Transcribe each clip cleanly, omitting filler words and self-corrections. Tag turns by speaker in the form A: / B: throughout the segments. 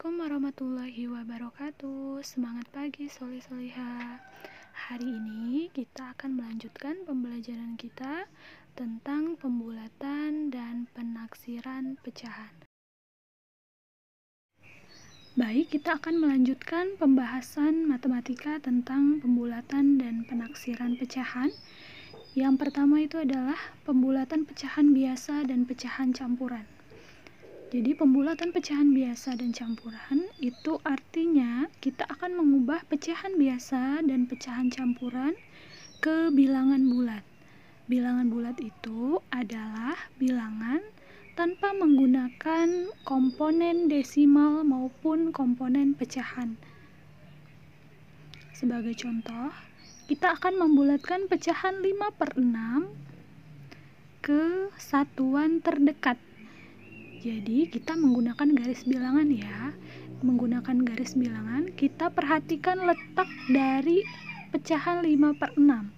A: Assalamualaikum warahmatullahi wabarakatuh. Semangat pagi soleh-soleha. Hari ini kita akan melanjutkan pembelajaran kita tentang pembulatan dan penaksiran pecahan. Baik, kita akan melanjutkan pembahasan matematika tentang pembulatan dan penaksiran pecahan. Yang pertama itu adalah pembulatan pecahan biasa dan pecahan campuran. Jadi pembulatan pecahan biasa dan campuran itu artinya kita akan mengubah pecahan biasa dan pecahan campuran ke bilangan bulat. Bilangan bulat itu adalah bilangan tanpa menggunakan komponen desimal maupun komponen pecahan. Sebagai contoh, kita akan membulatkan pecahan 5/6 ke satuan terdekat. Jadi kita menggunakan garis bilangan ya. Menggunakan garis bilangan, kita perhatikan letak dari pecahan 5/6.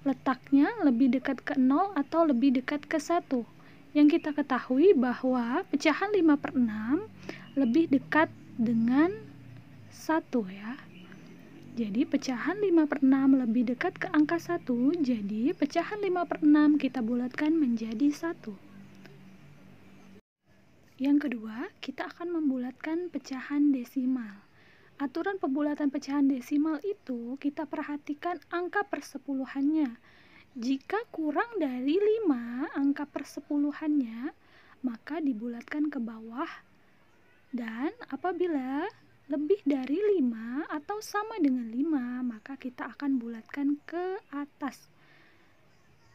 A: Letaknya lebih dekat ke 0 atau lebih dekat ke 1. Yang kita ketahui bahwa pecahan 5/6 lebih dekat dengan 1 ya. Jadi pecahan 5/6 lebih dekat ke angka 1. Jadi pecahan 5/6 kita bulatkan menjadi 1. Yang kedua, kita akan membulatkan pecahan desimal. Aturan pembulatan pecahan desimal itu kita perhatikan angka persepuluhannya. Jika kurang dari 5 angka persepuluhannya, maka dibulatkan ke bawah. Dan apabila lebih dari 5 atau sama dengan 5, maka kita akan bulatkan ke atas.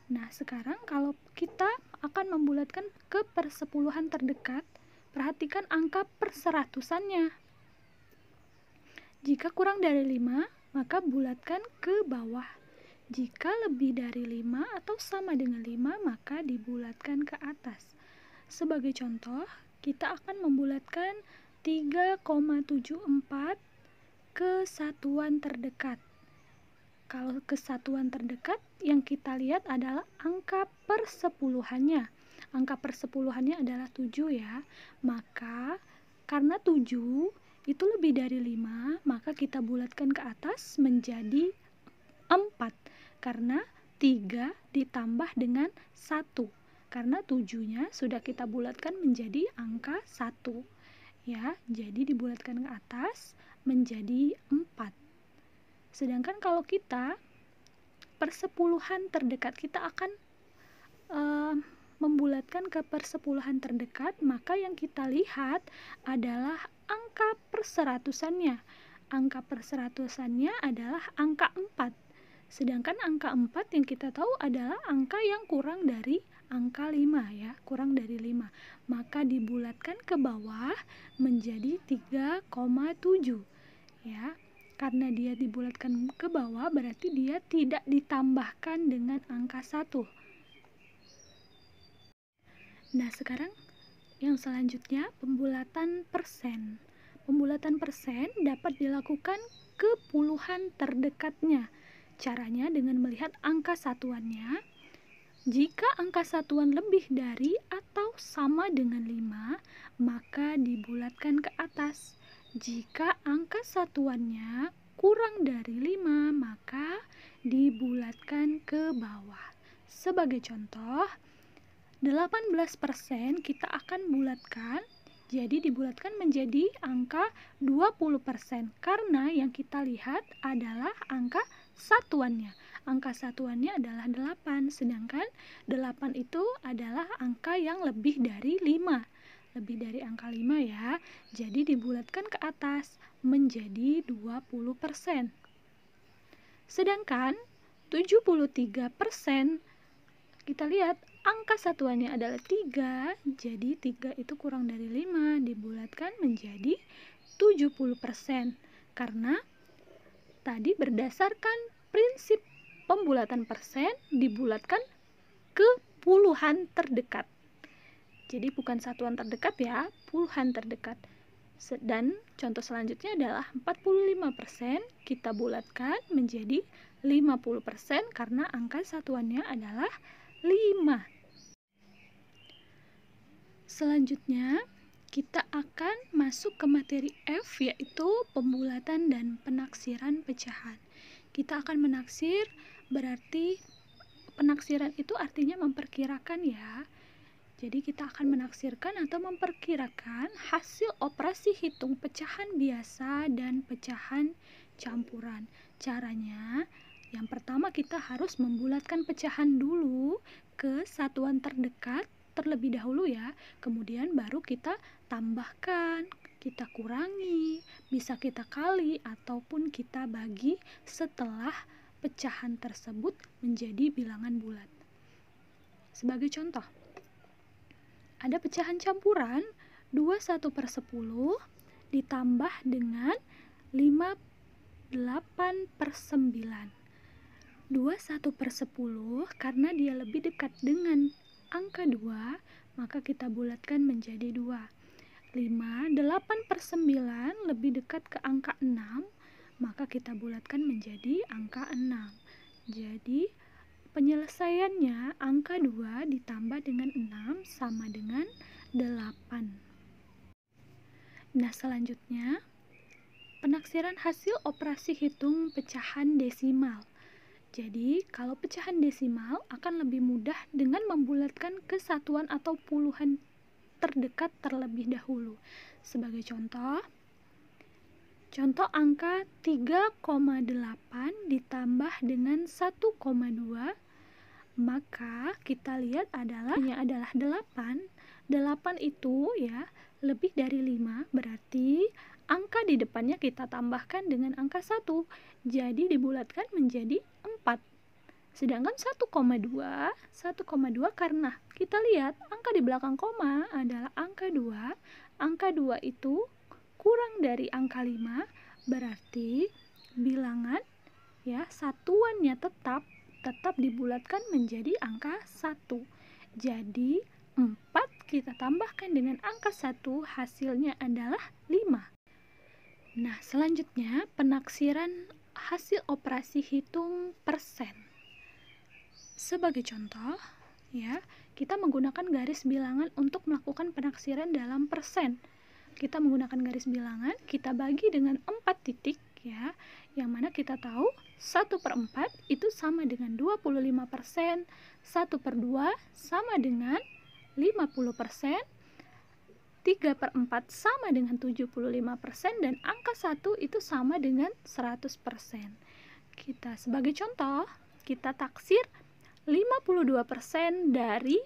A: Nah, sekarang kalau kita akan membulatkan ke persepuluhan terdekat, perhatikan angka perseratusannya. Jika kurang dari 5, maka bulatkan ke bawah. Jika lebih dari 5 atau sama dengan 5, maka dibulatkan ke atas. Sebagai contoh, kita akan membulatkan 3,74 ke satuan terdekat. Kalau kesatuan terdekat yang kita lihat adalah angka persepuluhannya. Angka persepuluhannya adalah 7 ya. Maka karena 7 itu lebih dari 5, maka kita bulatkan ke atas menjadi 4. Karena 3 ditambah dengan 1. Karena 7-nya sudah kita bulatkan menjadi angka 1. Ya, jadi dibulatkan ke atas menjadi 4. Sedangkan kalau kita persepuluhan terdekat, kita akan membulatkan ke persepuluhan terdekat, maka yang kita lihat adalah angka perseratusannya. Angka perseratusannya adalah angka 4. Sedangkan angka 4 yang kita tahu adalah angka yang kurang dari angka 5 ya, kurang dari 5. Maka dibulatkan ke bawah menjadi 3,7 ya. Karena dia dibulatkan ke bawah, berarti dia tidak ditambahkan dengan angka 1. Nah, sekarang yang selanjutnya pembulatan persen. Pembulatan persen dapat dilakukan ke puluhan terdekatnya. Caranya dengan melihat angka satuannya. Jika angka satuan lebih dari atau sama dengan 5, maka dibulatkan ke atas. Jika angka satuannya kurang dari 5, maka dibulatkan ke bawah. Sebagai contoh, 18% kita akan bulatkan, jadi dibulatkan menjadi angka 20%, karena yang kita lihat adalah angka satuannya. Angka satuannya adalah 8, sedangkan 8 itu adalah angka yang lebih dari 5. Lebih dari angka 5 ya. Jadi dibulatkan ke atas menjadi 20%. Sedangkan 73%, kita lihat angka satuannya adalah 3, jadi 3 itu kurang dari 5, dibulatkan menjadi 70%. Karena tadi berdasarkan prinsip pembulatan persen, dibulatkan ke puluhan terdekat. Jadi bukan satuan terdekat ya, puluhan terdekat. Dan contoh selanjutnya adalah 45%, kita bulatkan menjadi 50% karena angka satuannya adalah 5. Selanjutnya, kita akan masuk ke materi F, yaitu pembulatan dan penaksiran pecahan. Kita akan menaksir, berarti penaksiran itu artinya memperkirakan ya. Jadi kita akan menaksirkan atau memperkirakan hasil operasi hitung pecahan biasa dan pecahan campuran. Caranya, yang pertama kita harus membulatkan pecahan dulu ke satuan terdekat terlebih dahulu ya. Kemudian baru kita tambahkan, kita kurangi, bisa kita kali ataupun kita bagi setelah pecahan tersebut menjadi bilangan bulat. Sebagai contoh, ada pecahan campuran 21/10 ditambah dengan 58/9. 21/10 karena dia lebih dekat dengan angka 2, maka kita bulatkan menjadi 2. 8/9 lebih dekat ke angka 6, maka kita bulatkan menjadi angka 6. Jadi penyelesaiannya angka 2 ditambah dengan 6 sama dengan 8. Nah, selanjutnya penaksiran hasil operasi hitung pecahan desimal. Jadi, kalau pecahan desimal akan lebih mudah dengan membulatkan ke satuan atau puluhan terdekat terlebih dahulu. Sebagai contoh angka 3,8 ditambah dengan 1,2, maka kita lihat adalah 8. 8 itu ya lebih dari 5, berarti angka di depannya kita tambahkan dengan angka 1. Jadi dibulatkan menjadi 4. Sedangkan 1,2 karena kita lihat angka di belakang koma adalah angka 2. Angka 2 itu kurang dari angka 5, berarti bilangan ya satuannya tetap dibulatkan menjadi angka 1. Jadi 4 kita tambahkan dengan angka 1, hasilnya adalah 5. Nah, selanjutnya penaksiran hasil operasi hitung persen. Sebagai contoh ya, kita menggunakan garis bilangan untuk melakukan penaksiran dalam persen. Kita menggunakan garis bilangan, kita bagi dengan 4 titik ya, yang mana kita tahu 1/4 itu sama dengan 25%, 1/2 sama dengan 50%, 3/4 sama dengan 75%, dan angka 1 itu sama dengan 100%. Kita sebagai contoh, kita taksir 52% dari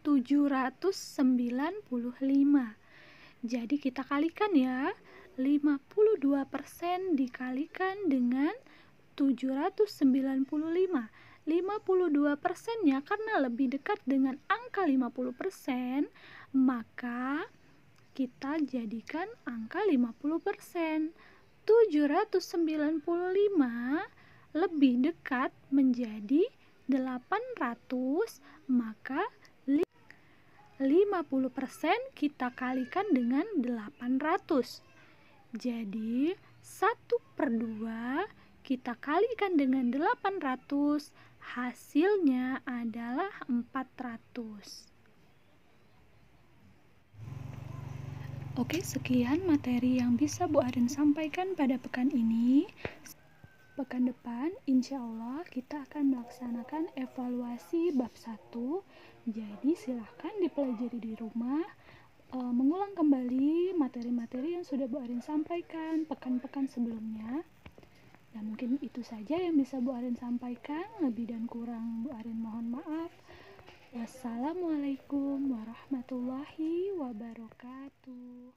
A: 795. Jadi kita kalikan ya, 52% dikalikan dengan 795. 52%-nya karena lebih dekat dengan angka 50%, maka kita jadikan angka 50%. 795 lebih dekat menjadi 800, maka 50% kita kalikan dengan 800. Jadi 1/2 kita kalikan dengan 800, hasilnya adalah 400. Oke, sekian materi yang bisa Bu Arin sampaikan pada pekan ini. Pekan depan, insya Allah kita akan melaksanakan evaluasi bab 1. Jadi silahkan dipelajari di rumah, mengulang kembali materi-materi yang sudah Bu Arin sampaikan pekan-pekan sebelumnya. Dan mungkin itu saja yang bisa Bu Arin sampaikan. Lebih dan kurang Bu Arin mohon maaf. Wassalamualaikum warahmatullahi wabarakatuh.